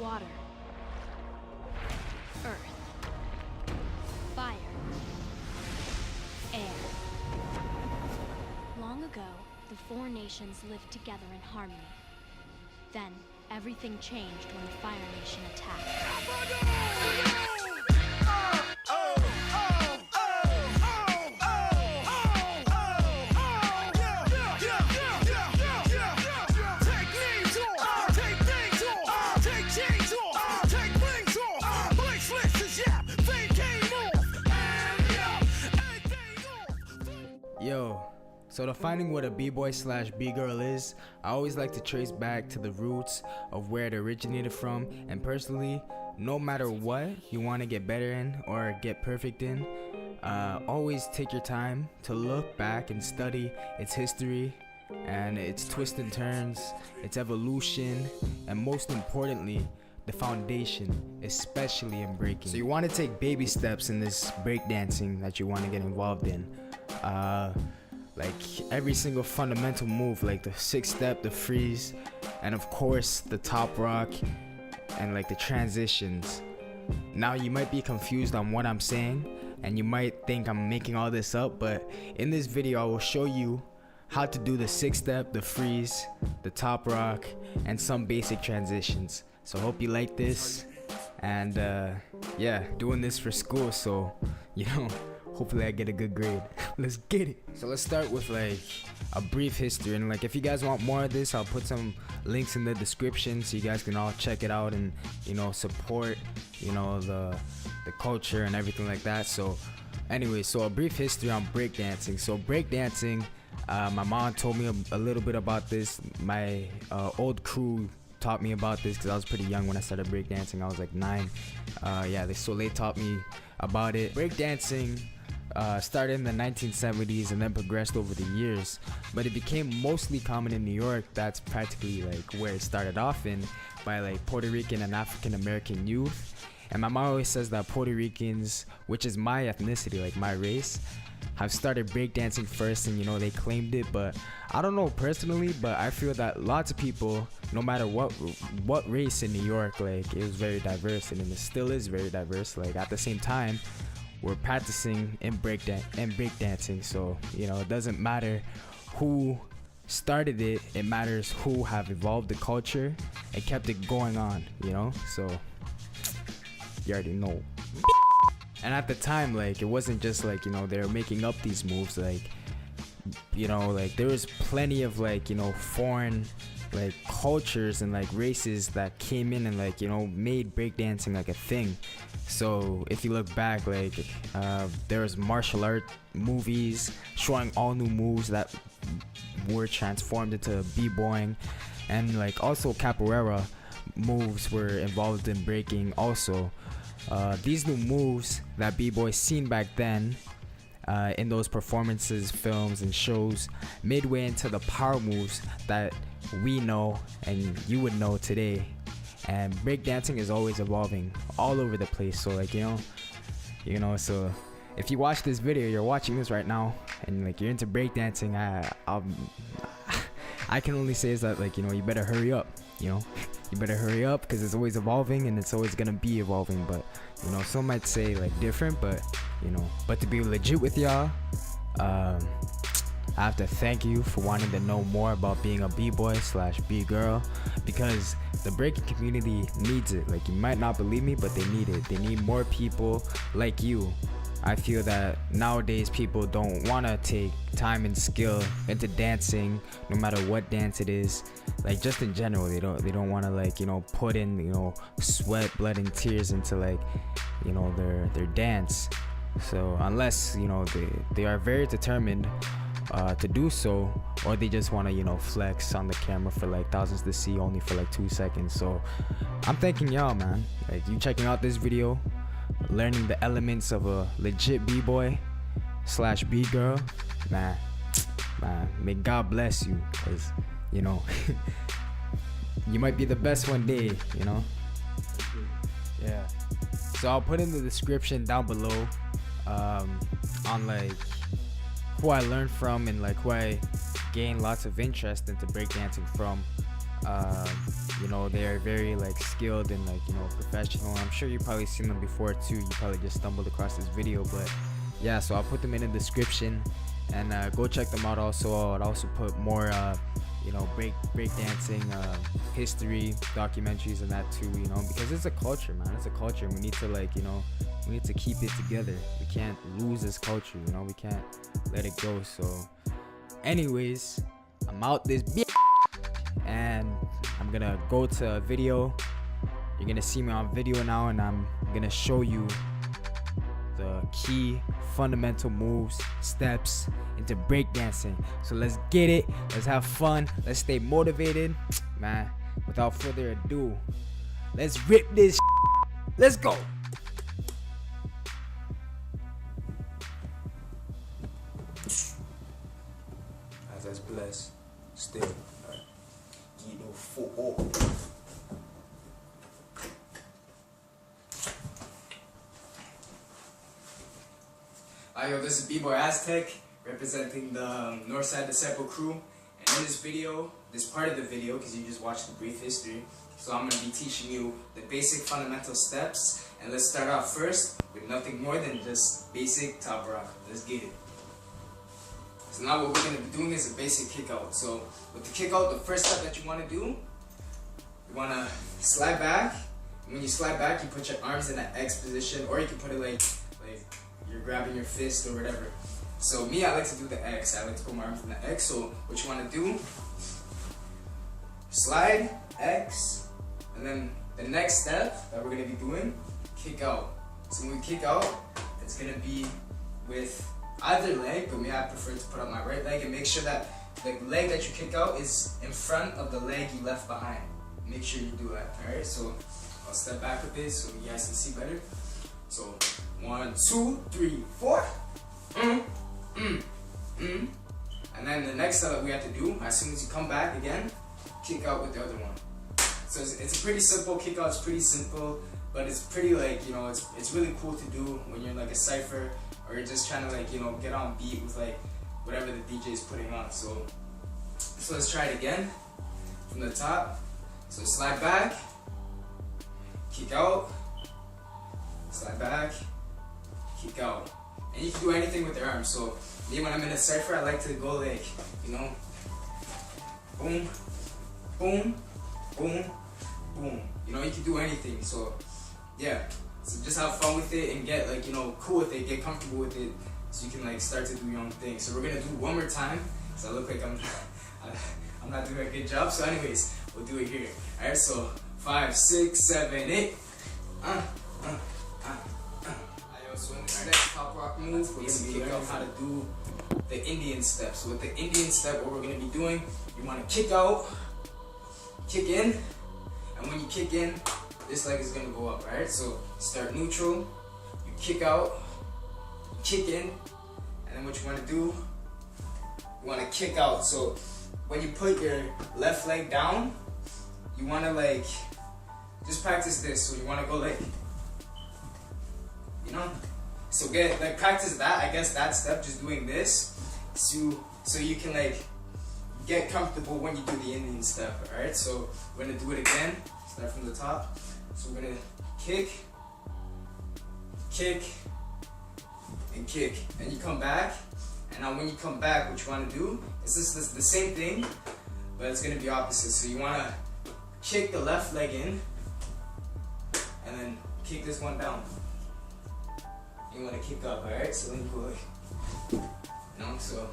water, earth, fire, air. Long ago, the four nations lived together in harmony. Then, everything changed when the Fire Nation attacked. Yo, so defining what a b-boy slash b-girl is, I always like to trace back to the roots of where it originated from. And personally, no matter what you want to get better in or get perfect in, always take your time to look back and study its history and its twists and turns, its evolution, and most importantly, the foundation, especially in breaking. So you want to take baby steps in this breakdancing that you want to get involved in. Like every single fundamental move, like the 6-step, the freeze, and of course the top rock, and like the transitions. Now you might be confused on what I'm saying, and you might think I'm making all this up, but in this video I will show you how to do the 6-step, the freeze, the top rock, and some basic transitions. So hope you like this, and yeah, doing this for school, so hopefully I get a good grade. Let's get it. So let's start with like a brief history, and like if you guys want more of this, I'll put some links in the description so you guys can all check it out and support the culture and everything like that. So anyway, so a brief history on breakdancing. So breakdancing, my mom told me a little bit about this. My old crew taught me about this because I was pretty young when I started breakdancing. I was like 9. So they taught me about it. Breakdancing started in the 1970s and then progressed over the years, but it became mostly common in New York. That's practically like where it started off in, by like Puerto Rican and African American youth. And my mom always says that Puerto Ricans, which is my ethnicity, like my race, have started breakdancing first, and they claimed it. But I don't know personally, but I feel that lots of people, no matter what race in New York, like it was very diverse, and it still is very diverse. Like at the same time, we're practicing in breakdancing, so it doesn't matter who started it, it matters who have evolved the culture and kept it going on, so you already know. And at the time, like it wasn't just like they were making up these moves, like like there was plenty of like foreign like cultures and like races that came in and like made breakdancing like a thing. So if you look back, like there was martial art movies showing all new moves that were transformed into b-boying, and like also capoeira moves were involved in breaking also. These new moves that b-boys seen back then in those performances, films, and shows made way into the power moves that we know and you would know today. And breakdancing is always evolving all over the place. So like so if you watch this video, you're watching this right now, and like you're into breakdancing, I can only say is that like you better hurry up. You better hurry up because it's always evolving and it's always gonna be evolving. But some might say like different, but but to be legit with y'all, I have to thank you for wanting to know more about being a b-boy slash b-girl, because the breaking community needs it. Like you might not believe me, but they need it. They need more people like you. I feel that nowadays people don't want to take time and skill into dancing, no matter what dance it is. Like just in general, they don't want to like put in sweat, blood, and tears into like their dance. So unless they are very determined to do so, or they just want to flex on the camera for like thousands to see only for like 2 seconds. So I'm thanking y'all, man. Like you checking out this video, learning the elements of a legit b-boy slash b-girl, man, may God bless you, because you might be the best one day. Yeah, so I'll put in the description down below on like who I learned from and like who I gained lots of interest into breakdancing from. You know, they are very like skilled and like, you know, professional. I'm sure you've probably seen them before too. You probably just stumbled across this video, but yeah, so I'll put them in the description, and go check them out. Also, I'll also put more you know, breakdancing history documentaries and that too, you know, because it's a culture, man. It's a culture, and we need to, like, you know, we need to keep it together. We can't lose this culture, you know, we can't let it go. So anyways, I'm out this bitch, and I'm gonna go to a video. You're gonna see me on video now, and I'm gonna show you the key fundamental moves, steps into breakdancing. So let's get it, let's have fun, let's stay motivated, man. Without further ado, let's rip this. Let's go. As that's blessed, still. You know, for yo, this is B-Boy Aztec representing the Northside Disciple crew, and in this video, this part of the video, because you just watched the brief history, so I'm going to be teaching you the basic fundamental steps, and let's start off first with nothing more than just basic top rock. Let's get it. So now what we're going to be doing is a basic kick out. So with the kick out, the first step that you want to do, you want to slide back. And when you slide back, you put your arms in an X position, or you can put it like you're grabbing your fist or whatever. So me, I like to do the X. I like to put my arms in the X. So what you want to do, slide, X, and then the next step that we're going to be doing, kick out. So when we kick out, it's going to be with either leg, but me, I prefer to put up my right leg, and make sure that the leg that you kick out is in front of the leg you left behind. Make sure you do that, alright? So I'll step back with this so you guys can see better. So 1, 2, 3, 4. And then the next step that we have to do, as soon as you come back again, kick out with the other one. So it's a pretty simple kick out. It's pretty simple, but it's pretty, like, you know, it's really cool to do when you're like a cypher, or you're just trying to, like, you know, get on beat with like whatever the DJ is putting on. So let's try it again from the top. So slide back, kick out, slide back, kick out. And you can do anything with your arms. So me, when I'm in a cypher, I like to go like, you know, boom, boom, boom, boom. You know, you can do anything. So yeah, so just have fun with it and get, like, you know, cool with it, get comfortable with it, so you can like start to do your own thing. So we're gonna do one more time, so I look like I'm not doing a good job. So anyways, we'll do it here. Alright, so 5, 6, 7, 8. So in this next top rock move, we're going to be learning how to do the Indian step. So with the Indian step, what we're going to be doing, you want to kick out, kick in, and when you kick in, this leg is going to go up, right? So start neutral, you kick out, kick in, and then what you want to do, you want to kick out. So when you put your left leg down, you want to, like, just practice this. So you want to go like, you know, so get, like, practice that, I guess, that step, just doing this, so you can, like, get comfortable when you do the Indian step. Alright, so we're gonna do it again, start from the top. So we're gonna kick, kick, and kick, and you come back. And now when you come back, what you want to do is this the same thing, but it's gonna be opposite. So you want to kick the left leg in, and then kick this one down. You want to kick up, alright? So then you go like, you know, so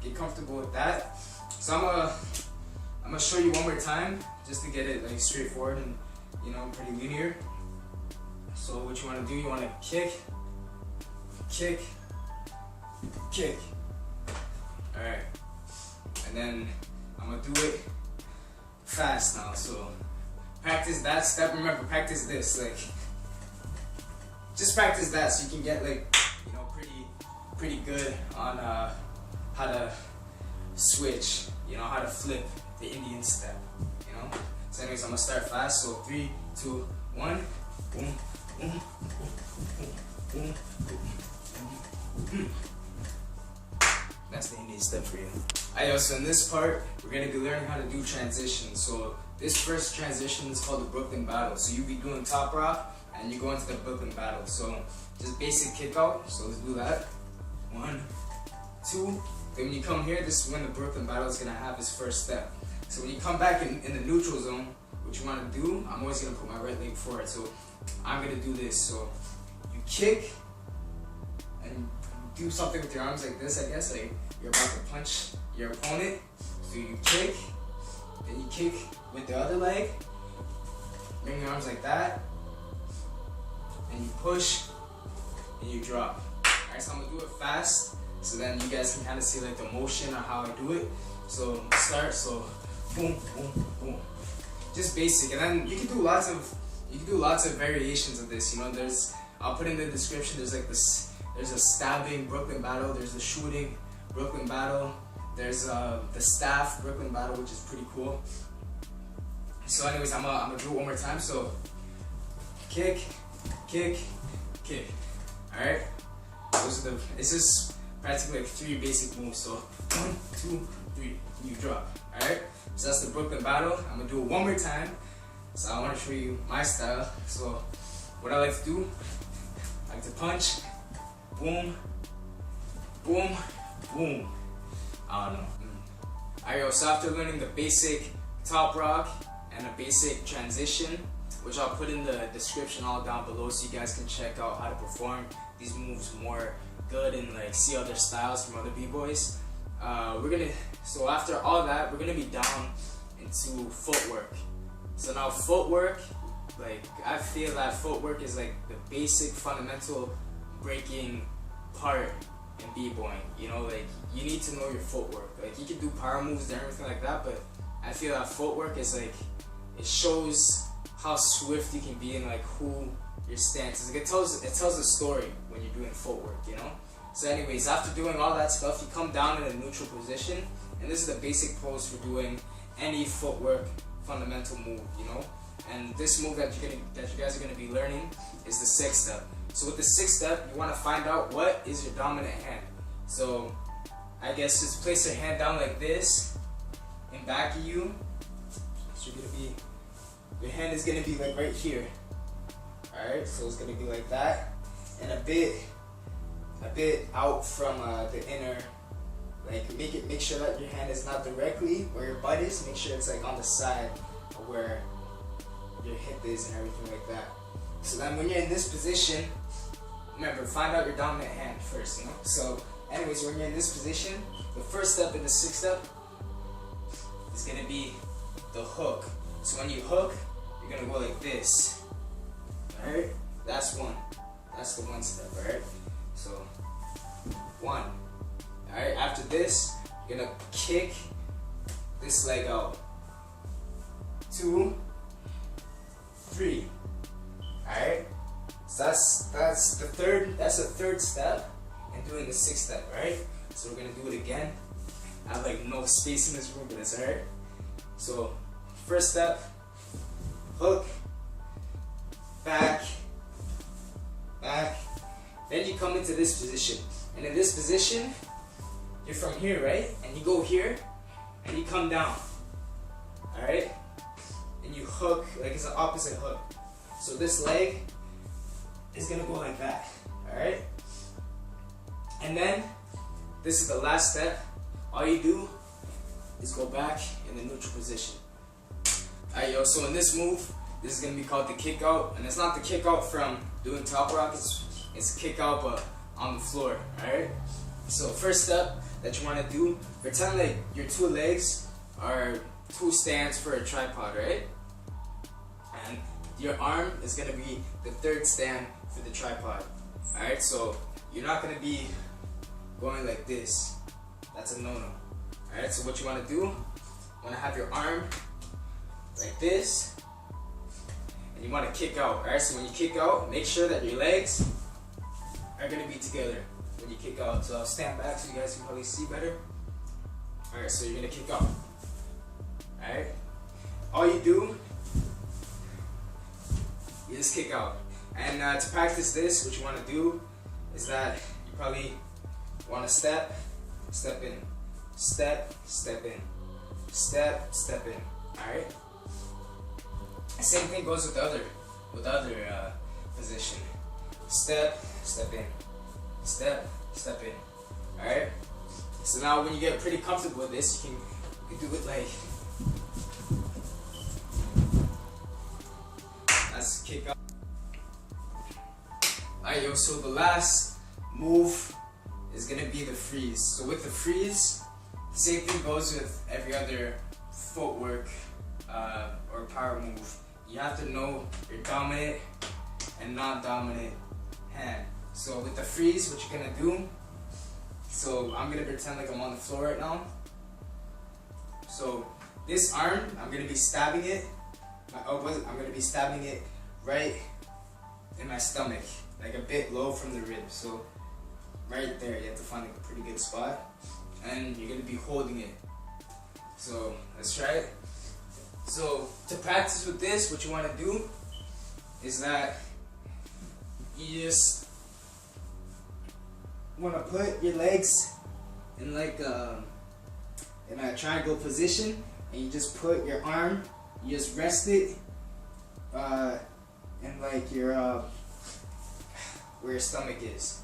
get comfortable with that. So I'm gonna show you one more time, just to get it like straightforward and, you know, pretty linear. So what you want to do, you want to kick, kick, kick. Alright. And then I'm gonna do it fast now. So practice that step. Remember, practice this, like, just practice that so you can get, like, you know, pretty good on how to switch, you know, how to flip the Indian step, you know. So anyways, I'm gonna start fast. So 3, 2, 1. Boom, boom, boom, boom, boom, boom, boom. That's the Indian step for you. Alright, so in this part, we're gonna be learning how to do transitions. So this first transition is called the Brooklyn Battle. So you be doing top rock, and you go into the Brooklyn Battle. So just basic kick out. So let's do that. 1, 2. Then when you come here, this is when the Brooklyn Battle is gonna have its first step. So when you come back in the neutral zone, what you want to do, I'm always gonna put my right leg forward. So I'm gonna do this. So you kick and do something with your arms like this. I guess like you're about to punch your opponent. So you kick, then you kick with the other leg. Bring your arms like that, and you push, and you drop. Alright, so I'm gonna do it fast, so then you guys can kind of see like the motion or how I do it. So start, so boom, boom, boom. Just basic, and then you can do lots of variations of this. You know, I'll put in the description. There's like this. There's a stabbing Brooklyn Battle. There's a shooting Brooklyn Battle. There's the staff Brooklyn Battle, which is pretty cool. So anyways, I'm gonna do it one more time. So kick, kick, kick. All right. It's just practically like 3 basic moves. So 1, 2, 3, you drop. All right. So that's the Brooklyn Battle. I'm gonna do it one more time. So I want to show you my style. So what I like to do, I like to punch, boom, boom, boom. I don't know. Alright, so after learning the basic top rock and a basic transition, which I'll put in the description all down below so you guys can check out how to perform these moves more good and like see other styles from other b-boys. So after all that, we're gonna be down into footwork. So now footwork, like I feel that footwork is like the basic fundamental breaking part in b-boying. You know, like you need to know your footwork. Like you can do power moves and everything like that, but I feel that footwork is like, it shows how swift you can be and like who your stance is. Like it tells a story when you're doing footwork, you know? So anyways, after doing all that stuff, you come down in a neutral position, and this is the basic pose for doing any footwork fundamental move, you know? And this move that you guys are gonna be learning is the 6 step. So with the 6 step, you wanna find out what is your dominant hand. So I guess just place your hand down like this in back of you. So your hand is gonna be like right here. Alright, so it's gonna be like that, and a bit out from the inner. Like make sure that your hand is not directly where your butt is. Make sure it's like on the side of where your hip is and everything like that. So then when you're in this position, remember, find out your dominant hand first, you know? So anyways, when you're in this position, the first step in the 6 step is gonna be the hook. So when you hook, you're gonna go like this. Alright? That's one. That's the 1 step, alright? So 1. Alright, after this, you're gonna kick this leg out. 2, 3. Alright? So that's the third step in doing the 6th step, right? So we're gonna do it again. I have like no space in this room, but it's alright. So first step, hook, back, back. Then you come into this position. And in this position, you're from here, right? And you go here, and you come down. Alright? And you hook, like it's an opposite hook. So this leg is gonna go like that. Alright? And then, this is the last step. All you do is go back in the neutral position. Alright, yo, so in this move, this is gonna be called the kick out. And it's not the kick out from doing top rock, it's a kick out but on the floor, alright? So first step that you wanna do, pretend like your 2 legs are 2 stands for a tripod, right? And your arm is gonna be the 3rd stand for the tripod, alright? So you're not gonna be going like this. That's a no-no. Alright, so what you wanna do, you wanna have your arm like this, and you wanna kick out, alright? So when you kick out, make sure that your legs are gonna be together when you kick out. So I'll stand back so you guys can probably see better. Alright, so you're gonna kick out. Alright? All you do, you just kick out. And to practice this, what you wanna do is that you probably wanna step step in, step, step in, step, step in. Alright? Same thing goes with the other position. Step, step in, step, step in. Alright? So now when you get pretty comfortable with this, you can do it like, let's kick up. Alright, yo, so the last move is gonna be the freeze. So with the freeze, the same thing goes with every other footwork or power move. You have to know your dominant and non-dominant hand. So with the freeze, what you're gonna do, so I'm gonna pretend like I'm on the floor right now. So this arm, I'm gonna be stabbing it. I'm gonna be stabbing it right in my stomach, like a bit low from the rib. So right there, you have to find like a pretty good spot, and you're gonna be holding it. So let's try it. So to practice with this, what you want to do is that you just want to put your legs in like in a triangle position, and you just put your arm, you just rest it in like your where your stomach is.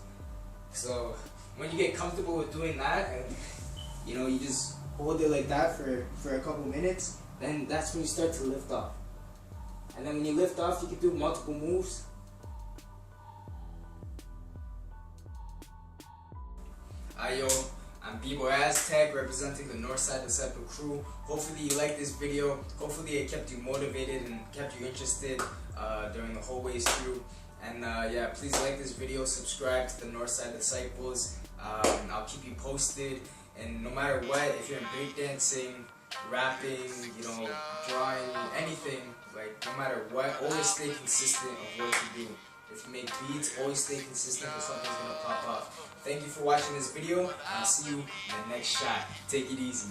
So when you get comfortable with doing that, and you know, you just hold it like that for a couple minutes, then that's when you start to lift off. And then when you lift off, you can do multiple moves. Yo, I'm B-Boy Aztec, representing the Northside Disciple crew. Hopefully you liked this video. Hopefully it kept you motivated and kept you interested during the whole ways through. And yeah, please like this video, subscribe to the Northside Disciples. I'll keep you posted. And no matter what, if you're in breakdancing, rapping, you know, drawing, anything, like no matter what, always stay consistent of what you do. If you make beats, always stay consistent or something's gonna pop up. Thank you for watching this video, and I'll see you in the next shot. Take it easy.